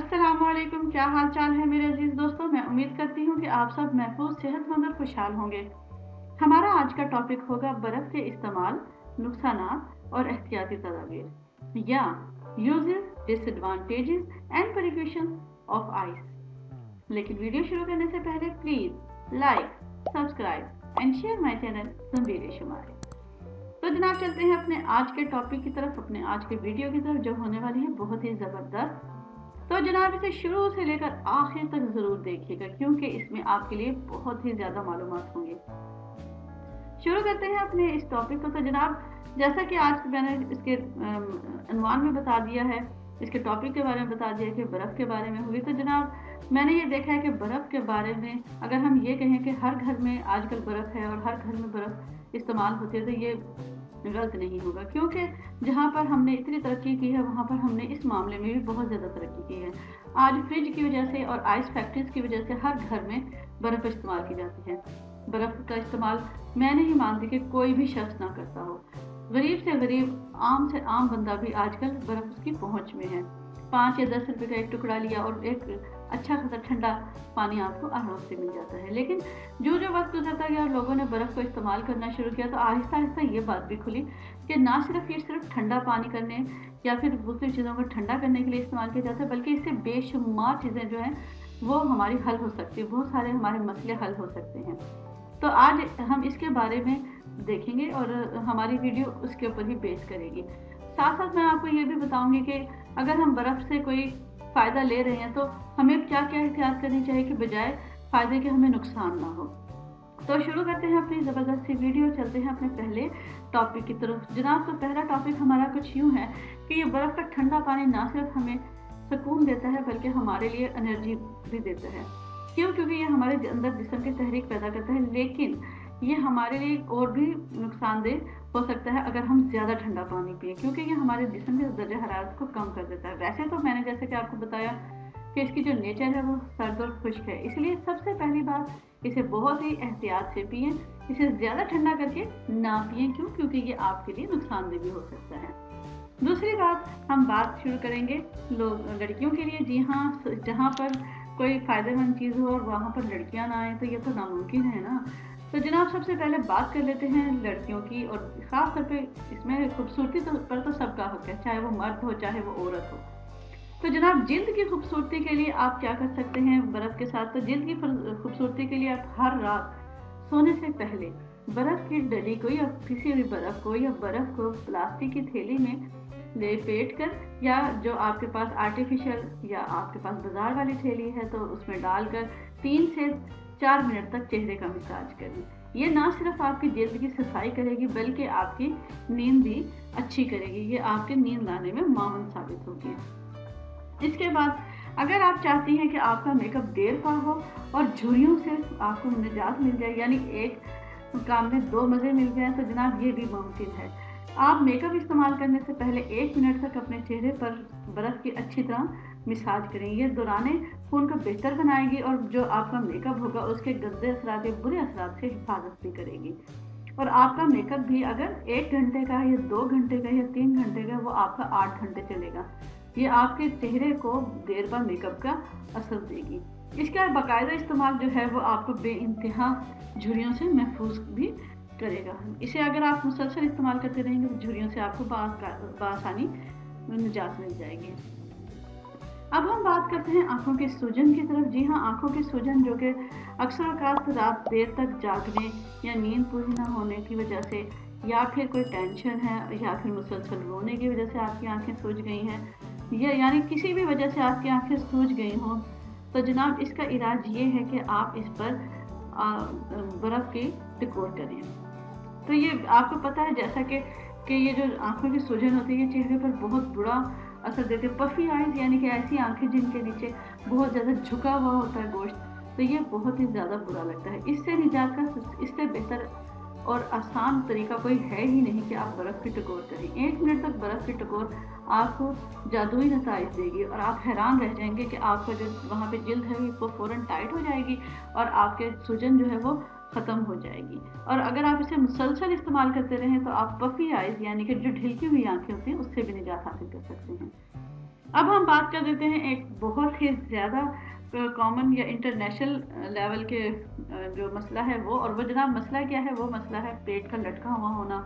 अस्सलाम वालेकुम, क्या हाल चाल है मेरे अजीज दोस्तों। मैं उम्मीद करती हूँ कि आप सब महफूज, सेहतमंद और खुशहाल होंगे। हमारा आज का टॉपिक होगा बर्फ़ के इस्तेमाल, नुकसानात और एहतियाती तदाबीर या uses, disadvantages and precautions of ice. लेकिन वीडियो शुरू करने से पहले please like, subscribe and share my channel गंभीर शुमारी। तो जनाब चलते हैं अपने आज के टॉपिक की तरफ, अपने आज के वीडियो की तरफ, जो होने वाली है बहुत ही ज़बरदस्त। तो जनाब इसे शुरू से लेकर आखिर तक ज़रूर देखिएगा, क्योंकि इसमें आपके लिए बहुत ही ज़्यादा मालूमात होंगे। शुरू करते हैं अपने इस टॉपिक को। तो जनाब जैसा कि आज मैंने इसके अनवान में बता दिया है, इसके टॉपिक के बारे में बता दिया कि बर्फ़ के बारे में हुई। तो जनाब मैंने ये देखा है कि बर्फ़ के बारे में अगर हम ये कहें कि हर घर में आजकल बर्फ़ है और हर घर में बर्फ़ इस्तेमाल होती है, तो ये गलत नहीं होगा, क्योंकि जहाँ पर हमने इतनी तरक्की की है वहाँ पर हमने इस मामले में भी बहुत ज़्यादा तरक्की की है। आज फ्रिज की वजह से और आइस फैक्ट्रीज की वजह से हर घर में बर्फ़ इस्तेमाल की जाती है। बर्फ़ का इस्तेमाल मैं नहीं मानती कि कोई भी शख्स ना करता हो। गरीब से गरीब, आम से आम बंदा भी आजकल बर्फ़ उसकी पहुँच में है। 5 या 10 रुपए का एक टुकड़ा लिया और एक अच्छा खासा ठंडा पानी आपको आराम से मिल जाता है। लेकिन जो जो वक्त गुजरता गया और लोगों ने बर्फ़ को इस्तेमाल करना शुरू किया, तो आहिस्ता आहिस्ता ये बात भी खुली कि ना सिर्फ ठंडा पानी करने या फिर दूसरी चीज़ों को ठंडा करने के लिए इस्तेमाल किया जाता है, बल्कि इससे बेशुमार चीज़ें जो हैं वो हमारी हल हो सकती है, बहुत सारे हमारे मसले हल हो सकते हैं। तो आज हम इसके बारे में देखेंगे और हमारी वीडियो उसके ऊपर ही बेस करेगी। साथ साथ मैं आपको ये भी बताऊंगी कि अगर हम बर्फ़ से कोई फ़ायदा ले रहे हैं तो हमें क्या क्या एहतियात करनी चाहिए कि बजाय फ़ायदे के हमें नुकसान ना हो। तो शुरू करते हैं अपनी ज़बरदस्त सी वीडियो, चलते हैं अपने पहले टॉपिक की तरफ। जनाब तो पहला टॉपिक हमारा कुछ यूँ है कि ये बर्फ़ का ठंडा पानी ना सिर्फ हमें सुकून देता है बल्कि हमारे लिए एनर्जी भी देता है। क्यों? क्योंकि ये हमारे अंदर जिस्म की तहरीक पैदा करता है, लेकिन ये हमारे लिए और भी नुकसानदेह हो सकता है अगर हम ज़्यादा ठंडा पानी पिए, क्योंकि ये हमारे जिस्म के दर्जा हरारत को कम कर देता है। वैसे तो मैंने जैसे कि आपको बताया कि इसकी जो नेचर है वो सर्द और खुश्क है, इसलिए सबसे पहली बात इसे बहुत ही एहतियात से पिएं। इसे ज़्यादा ठंडा करके ना पिएं। क्यों? क्योंकि ये आपके लिए नुकसानदेह भी हो सकता है। दूसरी बात, हम बात शुरू करेंगे लड़कियों के लिए। जी हाँ, जहाँ पर कोई फ़ायदेमंद चीज़ हो और वहाँ पर लड़कियाँ ना आएँ तो ये तो नामुमकिन है ना। तो जनाब सबसे पहले बात कर लेते हैं लड़कियों की, और ख़ास तौर पे इसमें खूबसूरती पर तो सबका हक है, चाहे वो मर्द हो चाहे वो औरत हो। तो जनाब जिल्द की खूबसूरती के लिए आप क्या कर सकते हैं बर्फ़ के साथ? तो जिल्द की खूबसूरती के लिए आप हर रात सोने से पहले बर्फ़ की डली को या किसी भी बर्फ़ को या बर्फ़ को प्लास्टिक की थैली में लपेट कर, या जो आपके पास आर्टिफिशियल या आपके पास बाजार वाली थैली है तो उसमें डालकर 3 से 4 मिनट तक चेहरे का मसाज करें। ये ना सिर्फ आपकी जल्द की सफाई करेगी बल्कि आपकी नींद भी अच्छी करेगी। ये आपके नींद लाने में मावन साबित होगी। इसके बाद अगर आप चाहती हैं कि आपका मेकअप देर पा हो और झुर्रियों से आपको निजात मिल जाए, यानी एक काम में 2 मज़े मिल जाएं, तो जनाब ये भी मुमकिन है। आप मेकअप इस्तेमाल करने से पहले 1 मिनट तक अपने चेहरे पर बर्फ़ की अच्छी तरह मसाज करें। ये दौराने खून को बेहतर बनाएगी और जो आपका मेकअप होगा उसके गंदे असरात या बुरे असरात से हिफाजत भी करेगी। और आपका मेकअप भी अगर 1 घंटे का या 2 घंटे का या 3 घंटे का, वो आपका 8 घंटे चलेगा। ये आपके चेहरे को देर बाद मेकअप का असर देगी। इसका बाकायदा इस्तेमाल जो है वो आपको बेइंतहा झुर्रियों से महफूज भी करेगा। इसे अगर आप मुसलसल इस्तेमाल करते रहेंगे तो झुर्रियों से आपको बआसानी निजात मिल जाएगी। अब हम बात करते हैं आँखों की सूजन की तरफ। जी हाँ, आँखों की सूजन जो कि अक्सर औक़ात रात देर तक जागने या नींद पूरी ना होने की वजह से, या फिर कोई टेंशन है, या फिर मुसलसल रोने की वजह से आपकी आँखें सूज गई हैं, या यानी किसी भी वजह से आपकी आँखें सूज गई हों, तो जनाब इसका इलाज ये है कि आप इस पर बर्फ़ की टिकोर करें। तो ये आपको पता है जैसा कि ये जो आँखों की सूजन होती है ये चेहरे पर बहुत बुरा असर देते हैं। पफ़ी आइज़ यानी कि ऐसी आँखें जिनके नीचे बहुत ज़्यादा झुका हुआ होता है गोश्त, तो ये बहुत ही ज़्यादा बुरा लगता है। इससे निजात का इससे बेहतर और आसान तरीका कोई है ही नहीं कि आप बर्फ़ की टकोर करें। 1 मिनट तक बर्फ़ की टकोर आपको जादुई नताइज देगी और आप हैरान रह जाएंगे कि आपका जो वहाँ पे जिल्द है वो फ़ौरन टाइट हो जाएगी और आपके सूजन जो है वो ख़त्म हो जाएगी। और अगर आप इसे मुसलसल इस्तेमाल करते रहें तो आप पफ़ी आइज़ यानी कि जो ढिलकी हुई आँखें होती हैं उससे भी निजात हासिल कर सकते हैं। अब हम बात कर देते हैं एक बहुत ही ज़्यादा कॉमन या इंटरनेशनल लेवल के जो मसला है वो, और वो जनाब मसला क्या है, वो मसला है पेट का लटका हुआ होना,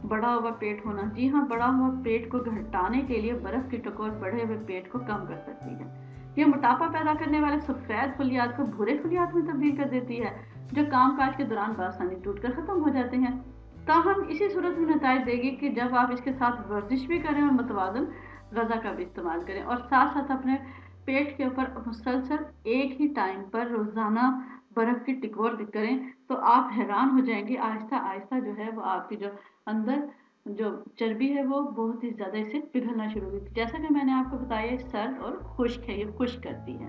बढ़ा हुआ पेट होना। जी हाँ, बढ़ा हुआ पेट को घटाने के लिए बर्फ़ की टकोर बढ़े हुए पेट को कम कर सकती है। ये मोटापा पैदा करने वाले सफ़ेद फुलियात को भूरे फुलियात में तब्दील कर देती है, जो कामकाज के दौरान बआसानी टूटकर ख़त्म हो जाते हैं। ताहम इसी सूरत में नताइज देगी कि जब आप इसके साथ वर्जिश भी करें और मुतवाज़न ग़ज़ा का भी इस्तेमाल करें, और साथ साथ अपने पेट के ऊपर मुसलसल एक ही टाइम पर रोज़ाना बर्फ़ की टिकोर करें, तो आप हैरान हो जाएंगे। आहिस्ता आहिस्ता जो है वो आपकी जो अंदर जो चर्बी है वो बहुत ही ज़्यादा इसे पिघलना शुरू हुई। जैसा कि मैंने आपको बताया, सर्द और खुश्क है, ये खुश्क करती है।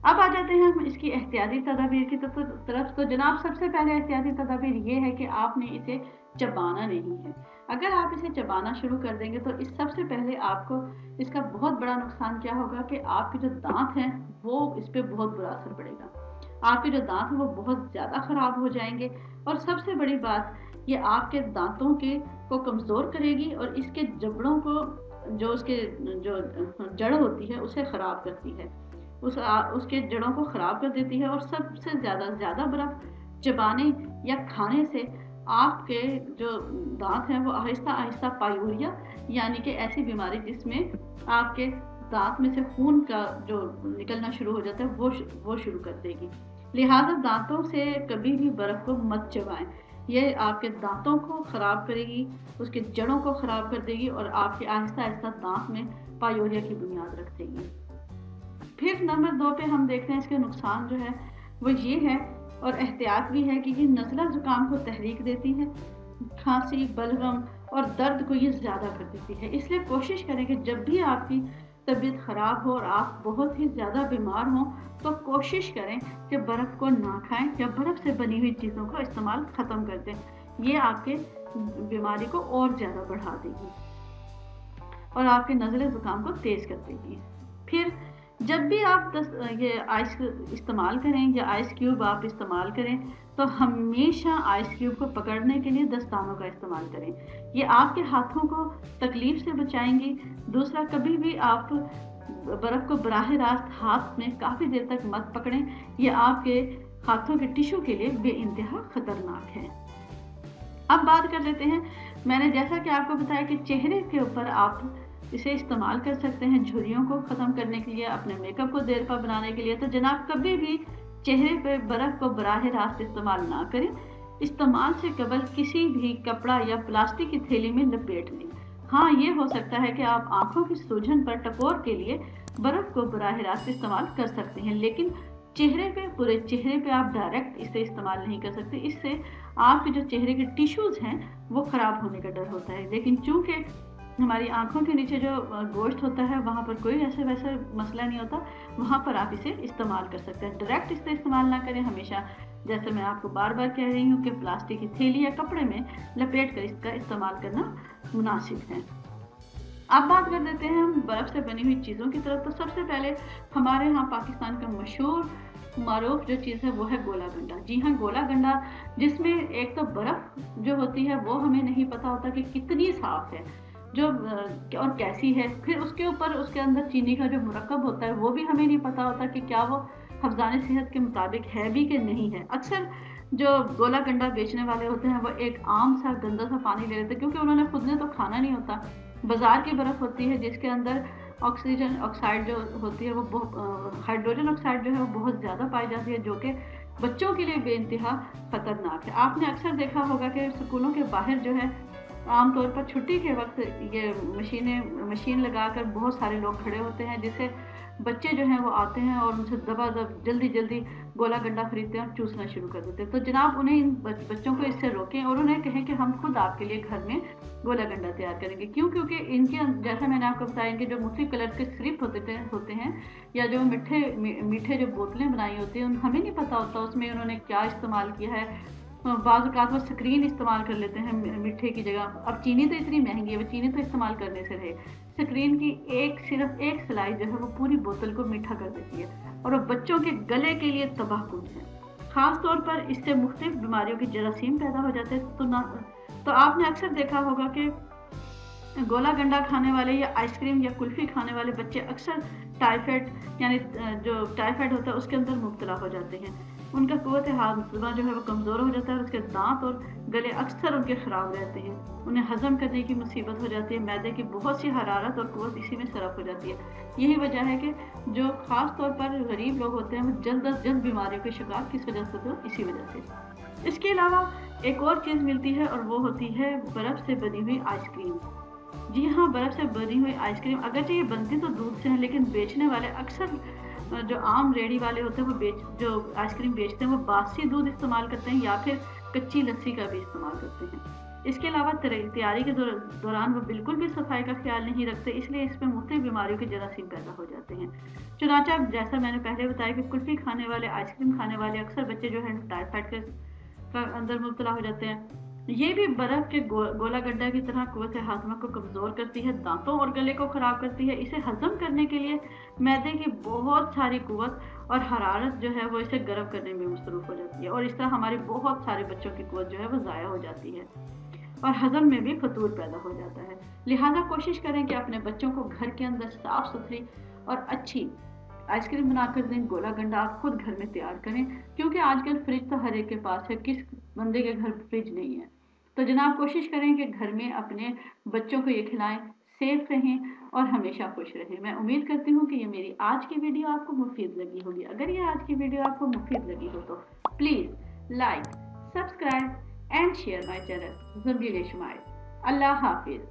अब आ जाते हैं हम इसकी एहतियाती तदाबीर की तरफ। तो जनाब सबसे पहले एहतियाती तदाबीर ये है कि आपने इसे चबाना नहीं है। अगर आप इसे चबाना शुरू कर देंगे तो इस सबसे पहले आपको इसका बहुत बड़ा नुकसान क्या होगा कि आपके जो दांत हैं वो इस पर बहुत बुरा असर पड़ेगा। आपके जो दांत हैं वो बहुत ज़्यादा ख़राब हो जाएंगे, और सबसे बड़ी बात, ये आपके दांतों के को कमज़ोर करेगी और इसके जबड़ों को, जो उसके जो जड़ होती है उसे ख़राब करती है, उसके जड़ों को ख़राब कर देती है। और सबसे ज़्यादा बर्फ़ चबाने या खाने से आपके जो दांत हैं वो आहिस्ता आहिस्ता पायूरिया, यानी कि ऐसी बीमारी जिसमें आपके दांत में से खून का जो निकलना शुरू हो जाता है वो शुरू कर देगी। लिहाजा दांतों से कभी भी बर्फ़ को मत चबाएं। ये आपके दांतों को ख़राब करेगी, उसके जड़ों को ख़राब कर देगी और आपके आहिस्ता आहिस्ता दांत में पायूरिया की बुनियाद रख देगी। फिर नंबर 2 पे हम देखते हैं इसके नुकसान जो है वो ये है, और एहतियात भी है, कि ये नज़ला ज़ुकाम को तहरीक देती है, खांसी, बलगम और दर्द को ये ज़्यादा कर देती है। इसलिए कोशिश करें कि जब भी आपकी तबीयत ख़राब हो और आप बहुत ही ज़्यादा बीमार हों, तो कोशिश करें कि बर्फ़ को ना खाएं या बर्फ़ से बनी हुई चीज़ों का इस्तेमाल ख़त्म कर दें। ये आपके बीमारी को और ज़्यादा बढ़ा देगी और आपके नज़ले ज़ुकाम को तेज़ कर देगी। फिर जब भी आप ये आइस इस्तेमाल करें या आइस क्यूब आप इस्तेमाल करें, तो हमेशा आइस क्यूब को पकड़ने के लिए दस्तानों का इस्तेमाल करें। ये आपके हाथों को तकलीफ से बचाएंगी। दूसरा, कभी भी आप बर्फ़ को बराह रास्त हाथ में काफ़ी देर तक मत पकड़ें, ये आपके हाथों के टिश्यू के लिए बेइंतहा ख़तरनाक है। अब बात कर लेते हैं, मैंने जैसा कि आपको बताया कि चेहरे के ऊपर आप इसे इस्तेमाल कर सकते हैं झुर्रियों को ख़त्म करने के लिए, अपने मेकअप को देरपा बनाने के लिए। तो जनाब कभी भी चेहरे पे बर्फ़ को बराह रास्त इस्तेमाल ना करें। इस्तेमाल से कबल किसी भी कपड़ा या प्लास्टिक की थैली में लपेट लें। हाँ, ये हो सकता है कि आप आंखों की सूजन पर टकोर के लिए बर्फ़ को बराह रास्त इस्तेमाल कर सकते हैं, लेकिन चेहरे पे, पूरे चेहरे पे आप डायरेक्ट इसे इस्तेमाल नहीं कर सकते। इससे आपके जो चेहरे के टिश्यूज़ हैं वो ख़राब होने का डर होता है। लेकिन चूँकि हमारी आंखों के नीचे जो गोश्त होता है वहाँ पर कोई ऐसे वैसे मसला नहीं होता, वहाँ पर आप इसे इस्तेमाल कर सकते हैं। डायरेक्ट इसे इस्तेमाल ना करें। हमेशा, जैसे मैं आपको बार बार कह रही हूँ, कि प्लास्टिक की थैली या कपड़े में लपेट कर इसका इस्तेमाल करना मुनासिब है। अब बात कर देते हैं हम बर्फ़ से बनी हुई चीज़ों की तरफ। तो सबसे पहले हमारे यहाँ पाकिस्तान का मशहूर मारूफ जो चीज़ है वो है गोला गंडा। जी हाँ, गोला गंडा, जिसमें एक तो बर्फ़ जो होती है वो हमें नहीं पता होता कि कितनी साफ़ है, जो और कैसी है। फिर उसके ऊपर उसके अंदर चीनी का जो मुरक्कब होता है वो भी हमें नहीं पता होता कि क्या वो हफ्ज़ाने सेहत के मुताबिक है भी कि नहीं है। अक्सर जो गोला गंडा बेचने वाले होते हैं वो एक आम सा गंदा सा पानी ले लेते हैं, क्योंकि उन्होंने खुद ने तो खाना नहीं होता। बाज़ार की बर्फ़ होती है जिसके अंदर ऑक्सीजन ऑक्साइड जो होती है वो हाइड्रोजन ऑक्साइड जो है वो बहुत ज़्यादा पाई जाती है, जो कि बच्चों के लिए बेइंतहा ख़तरनाक है। आपने अक्सर देखा होगा कि स्कूलों के बाहर जो है आमतौर पर छुट्टी के वक्त ये मशीन लगाकर बहुत सारे लोग खड़े होते हैं, जिससे बच्चे जो हैं वो आते हैं और उनसे दबादब जल्दी गोला गंडा खरीदते हैं और चूसना शुरू कर देते हैं। तो जनाब उन्हें, इन बच्चों को इससे रोकें और उन्हें कहें कि हम खुद आपके लिए घर में गोला गंडा तैयार करेंगे। क्यों? क्योंकि इनके जैसा मैंने आपको बताया, इनके जो मुख्तलिफ कलर के स्ट्रिप होते हैं, या जो मीठे जो बोतलें बनाई होती हैं, हमें नहीं पता होता उसमें उन्होंने क्या इस्तेमाल किया है। बाज़ औक़ात वो स्क्रीन इस्तेमाल कर लेते हैं मीठे की जगह। अब चीनी तो इतनी महंगी है, वो चीनी तो इस्तेमाल करने से रहे। स्क्रीन की सिर्फ एक स्लाई जो है वो पूरी बोतल को मीठा कर देती है, और वो बच्चों के गले के लिए तबाहकुन है। ख़ास तौर पर इससे मुख्तलिफ बीमारियों के जरासीम पैदा हो जाते हैं। तो आपने अक्सर देखा होगा कि गोला गंडा खाने वाले या आइसक्रीम या कुल्फ़ी खाने वाले बच्चे अक्सर टाइफाइड यानी जो टाइफाइड होता है उसके अंदर मुब्तला हो जाते हैं। उनका क़ुव्वत हाज़िमा जो है वो कमज़ोर हो जाता है और उसके दाँत और गले अक्सर उनके ख़राब रहते हैं। उन्हें हज़म करने की मुसीबत हो जाती है, मैदे की बहुत सी हरारत और क़ुव्वत इसी में सरफ़ हो जाती है। यही वजह है कि जो ख़ास तौर पर गरीब लोग होते हैं वो जल्द अज़ जल्द बीमारियों के शिकार किस वजह से? तो इसी वजह से। इसके अलावा एक और चीज़ मिलती है और वो होती है बर्फ़ से बनी हुई आइसक्रीम। जी हाँ, बर्फ़ से बनी हुई आइसक्रीम अगरचे ये बनती तो दूध से है, लेकिन बेचने वाले अक्सर जो आम रेहड़ी वाले होते हैं वो जो आइसक्रीम बेचते हैं वो बासी दूध इस्तेमाल करते हैं या फिर कच्ची लस्सी का भी इस्तेमाल करते हैं। इसके अलावा तैयारी के दौरान वो बिल्कुल भी सफाई का ख्याल नहीं रखते, इसलिए इसमें मुख्तलिफ बीमारियों के जरासीम पैदा हो जाते हैं। चुनांचे जैसा मैंने पहले बताया कि कुल्फ़ी खाने वाले, आइसक्रीम खाने वाले अक्सर बच्चे जो हैं टाइफाइड का अंदर मुब्तला हो जाते हैं। ये भी बर्फ़ के गोला गड्ढा की तरह क़ुव्वत हाज़िमा को कमज़ोर करती है, दांतों और गले को ख़राब करती है। इसे हज़म करने के लिए मैदे की बहुत सारी क़ुव्वत और हरारत जो है वो इसे गर्म करने में मसरूफ़ हो जाती है और इस तरह हमारे बहुत सारे बच्चों की क़ुव्वत जो है वो ज़ाया हो जाती है और हज़म में भी फतूर पैदा हो जाता है। लिहाजा कोशिश करें कि अपने बच्चों को घर के अंदर साफ़ सुथरी और अच्छी आइसक्रीम बनाकर दें। गोला गंडा आप खुद घर में तैयार करें, क्योंकि आजकल फ्रिज तो हर एक के पास है, किस बंदे के घर फ्रिज नहीं है। तो जनाब कोशिश करें कि घर में अपने बच्चों को ये खिलाएं, सेफ रहें और हमेशा खुश रहें। मैं उम्मीद करती हूँ कि ये मेरी आज की वीडियो आपको मुफीद लगी होगी। अगर ये आज की वीडियो आपको मुफीद लगी हो तो please like, subscribe and share my channel Zameer Ismail. Allah हाफिज़।